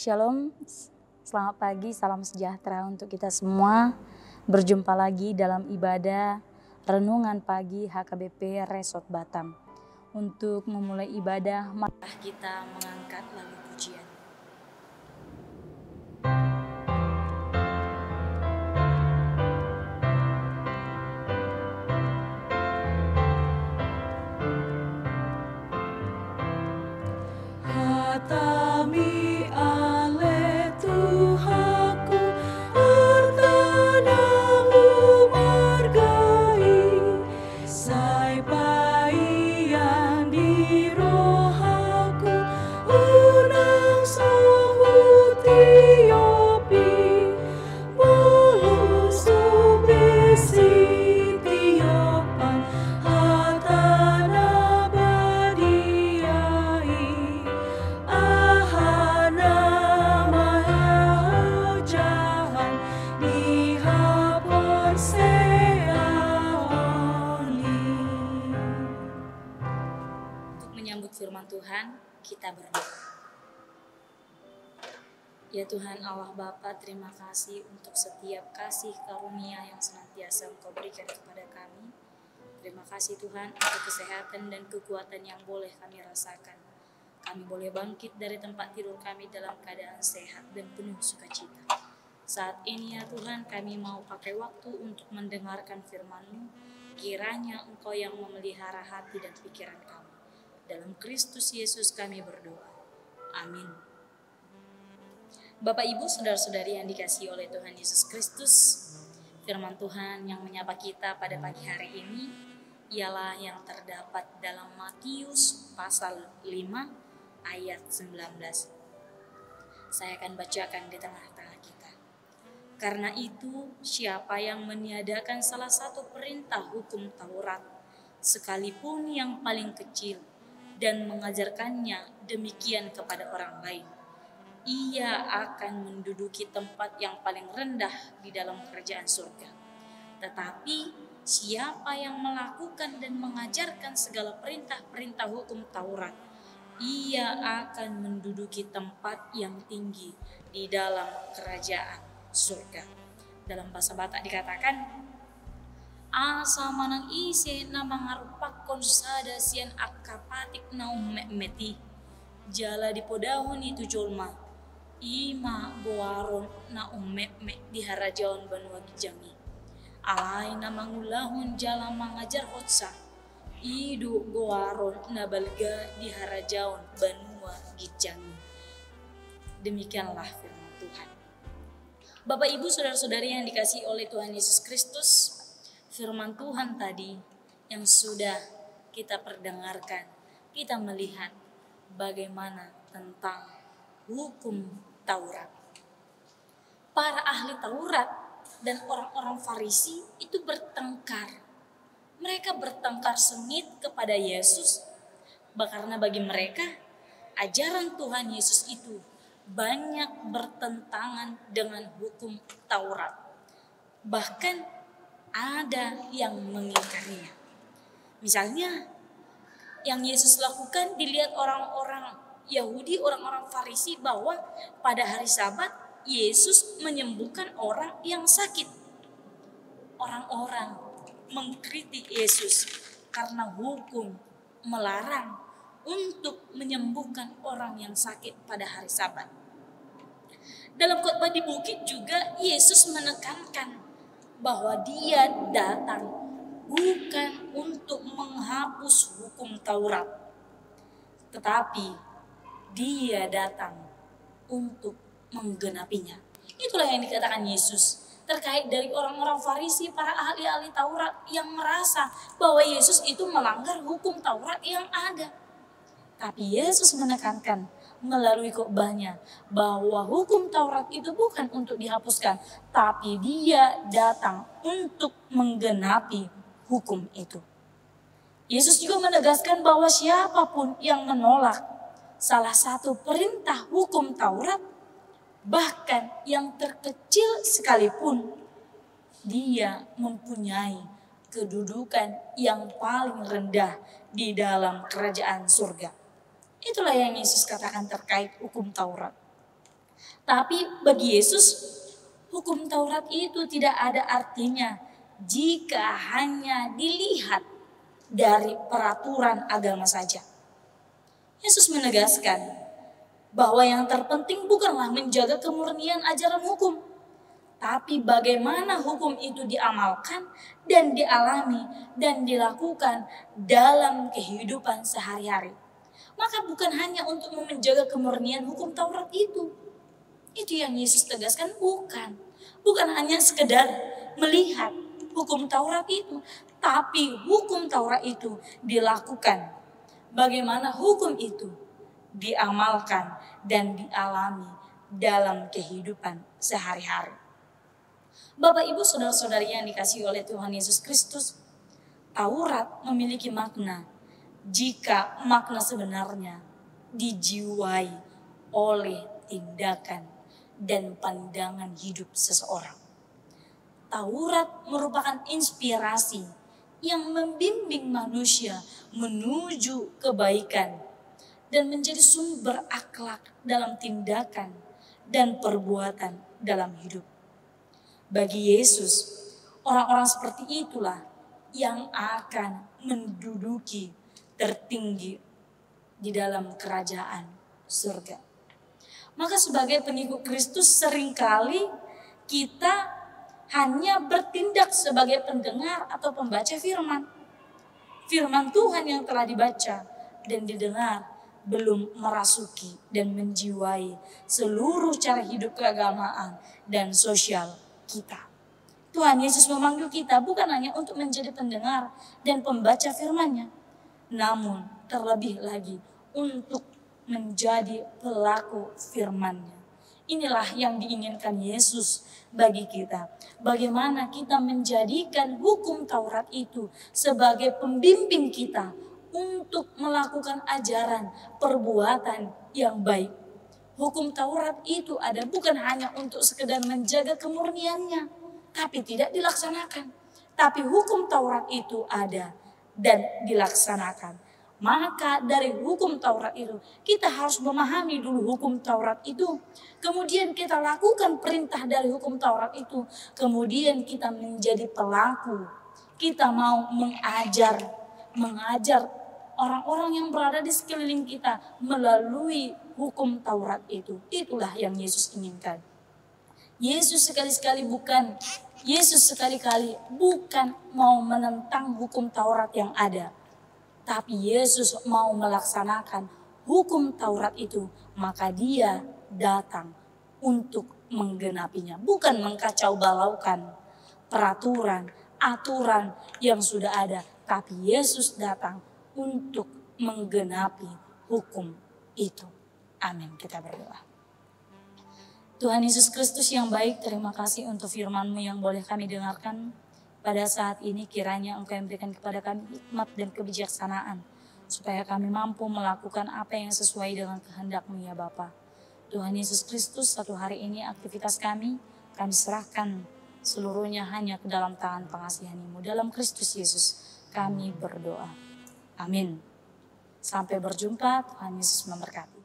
Shalom, selamat pagi, salam sejahtera untuk kita semua. Berjumpa lagi dalam ibadah Renungan Pagi HKBP Resort Batam. Untuk memulai ibadah, mari kita mengangkat lagu pujian. Hatami ale Tuhanku, artanamu margai, sai paian di rohaku, unang sahuti opi, bolu subesi tiopan, hatana badiai. Ahana mahajahan dihapon seaoli. Untuk menyambut firman Tuhan, kita berdoa. Ya Tuhan Allah Bapa, terima kasih untuk setiap kasih karunia yang senantiasa Engkau berikan kepada kami. Terima kasih Tuhan untuk kesehatan dan kekuatan yang boleh kami rasakan. Kami boleh bangkit dari tempat tidur kami dalam keadaan sehat dan penuh sukacita. Saat ini ya Tuhan, kami mau pakai waktu untuk mendengarkan firman-Mu. Kiranya Engkau yang memelihara hati dan pikiran kami. Dalam Kristus Yesus kami berdoa. Amin. Bapak Ibu, saudara-saudari yang dikasihi oleh Tuhan Yesus Kristus, firman Tuhan yang menyapa kita pada pagi hari ini ialah yang terdapat dalam Matius pasal 5 ayat 19. Saya akan bacakan di tengah-tengah kita. Karena itu, siapa yang meniadakan salah satu perintah hukum Taurat, sekalipun yang paling kecil, dan mengajarkannya demikian kepada orang lain, ia akan menduduki tempat yang paling rendah di dalam kerajaan surga. Tetapi siapa yang melakukan dan mengajarkan segala perintah-perintah hukum Taurat, ia akan menduduki tempat yang tinggi di dalam kerajaan surga. Dalam bahasa Batak dikatakan, asa manang ise na mangarupakon sada sian akapatik na ummeti, jala di podahon itu jolma, ima goaron na ummeme di harajaon banua gijangi. Alay na mangulahon jala mangajar hotsa, idu goaron na balga di harajaon banua gijangi. Demikianlah firman Tuhan. Bapak Ibu saudara-saudari yang dikasihi oleh Tuhan Yesus Kristus, firman Tuhan tadi yang sudah kita perdengarkan, kita melihat bagaimana tentang hukum Taurat. Para ahli Taurat dan orang-orang Farisi itu bertengkar. Mereka bertengkar sengit kepada Yesus, karena bagi mereka ajaran Tuhan Yesus itu banyak bertentangan dengan hukum Taurat. Bahkan ada yang mengingkarinya. Misalnya yang Yesus lakukan dilihat orang-orang Yahudi, orang-orang Farisi, bahwa pada hari Sabat Yesus menyembuhkan orang yang sakit. Orang-orang mengkritik Yesus karena hukum melarang untuk menyembuhkan orang yang sakit pada hari Sabat. Dalam khotbah di bukit juga Yesus menekankan bahwa Dia datang bukan untuk menghapus hukum Taurat, tetapi Dia datang untuk menggenapinya. Itulah yang dikatakan Yesus terkait dari orang-orang Farisi, para ahli-ahli Taurat yang merasa bahwa Yesus itu melanggar hukum Taurat yang ada. Tapi Yesus menekankan melalui khotbahnya bahwa hukum Taurat itu bukan untuk dihapuskan, tapi Dia datang untuk menggenapi hukum itu. Yesus juga menegaskan bahwa siapapun yang menolak salah satu perintah hukum Taurat, bahkan yang terkecil sekalipun, dia mempunyai kedudukan yang paling rendah di dalam kerajaan surga. Itulah yang Yesus katakan terkait hukum Taurat. Tapi bagi Yesus, hukum Taurat itu tidak ada artinya jika hanya dilihat dari peraturan agama saja. Yesus menegaskan bahwa yang terpenting bukanlah menjaga kemurnian ajaran hukum, tapi bagaimana hukum itu diamalkan dan dialami dan dilakukan dalam kehidupan sehari-hari. Maka bukan hanya untuk menjaga kemurnian hukum Taurat itu. Itu yang Yesus tegaskan, bukan. Bukan hanya sekedar melihat hukum Taurat itu, tapi hukum Taurat itu dilakukan. Bagaimana hukum itu diamalkan dan dialami dalam kehidupan sehari-hari. Bapak, Ibu, saudara-saudari yang dikasihi oleh Tuhan Yesus Kristus, Taurat memiliki makna jika makna sebenarnya dijiwai oleh tindakan dan pandangan hidup seseorang. Taurat merupakan inspirasi yang membimbing manusia menuju kebaikan dan menjadi sumber akhlak dalam tindakan dan perbuatan dalam hidup. Bagi Yesus, orang-orang seperti itulah yang akan menduduki tertinggi di dalam kerajaan surga. Maka sebagai pengikut Kristus seringkali kita hanya bertindak sebagai pendengar atau pembaca firman. Firman Tuhan yang telah dibaca dan didengar belum merasuki dan menjiwai seluruh cara hidup keagamaan dan sosial kita. Tuhan Yesus memanggil kita bukan hanya untuk menjadi pendengar dan pembaca firman-Nya, namun terlebih lagi untuk menjadi pelaku firman-Nya. Inilah yang diinginkan Yesus bagi kita. Bagaimana kita menjadikan hukum Taurat itu sebagai pembimbing kita untuk melakukan ajaran perbuatan yang baik. Hukum Taurat itu ada bukan hanya untuk sekedar menjaga kemurniannya, tapi tidak dilaksanakan. Tapi hukum Taurat itu ada dan dilaksanakan. Maka dari hukum Taurat itu kita harus memahami dulu hukum Taurat itu. Kemudian kita lakukan perintah dari hukum Taurat itu. Kemudian kita menjadi pelaku. Kita mau mengajar orang-orang yang berada di sekeliling kita melalui hukum Taurat itu. Itulah yang Yesus inginkan. Yesus sekali-kali bukan mau menentang hukum Taurat yang ada. Tapi Yesus mau melaksanakan hukum Taurat itu, maka Dia datang untuk menggenapinya. Bukan mengkacau balaukan peraturan, aturan yang sudah ada. Tapi Yesus datang untuk menggenapi hukum itu. Amin. Kita berdoa. Tuhan Yesus Kristus yang baik, terima kasih untuk firman-Mu yang boleh kami dengarkan. Pada saat ini kiranya Engkau yang berikan kepada kami hikmat dan kebijaksanaan, supaya kami mampu melakukan apa yang sesuai dengan kehendak-Mu ya Bapa. Tuhan Yesus Kristus, satu hari ini aktivitas kami serahkan seluruhnya hanya ke dalam tangan pengasihan-Mu. Dalam Kristus Yesus kami berdoa. Amin. Sampai berjumpa, Tuhan Yesus memberkati.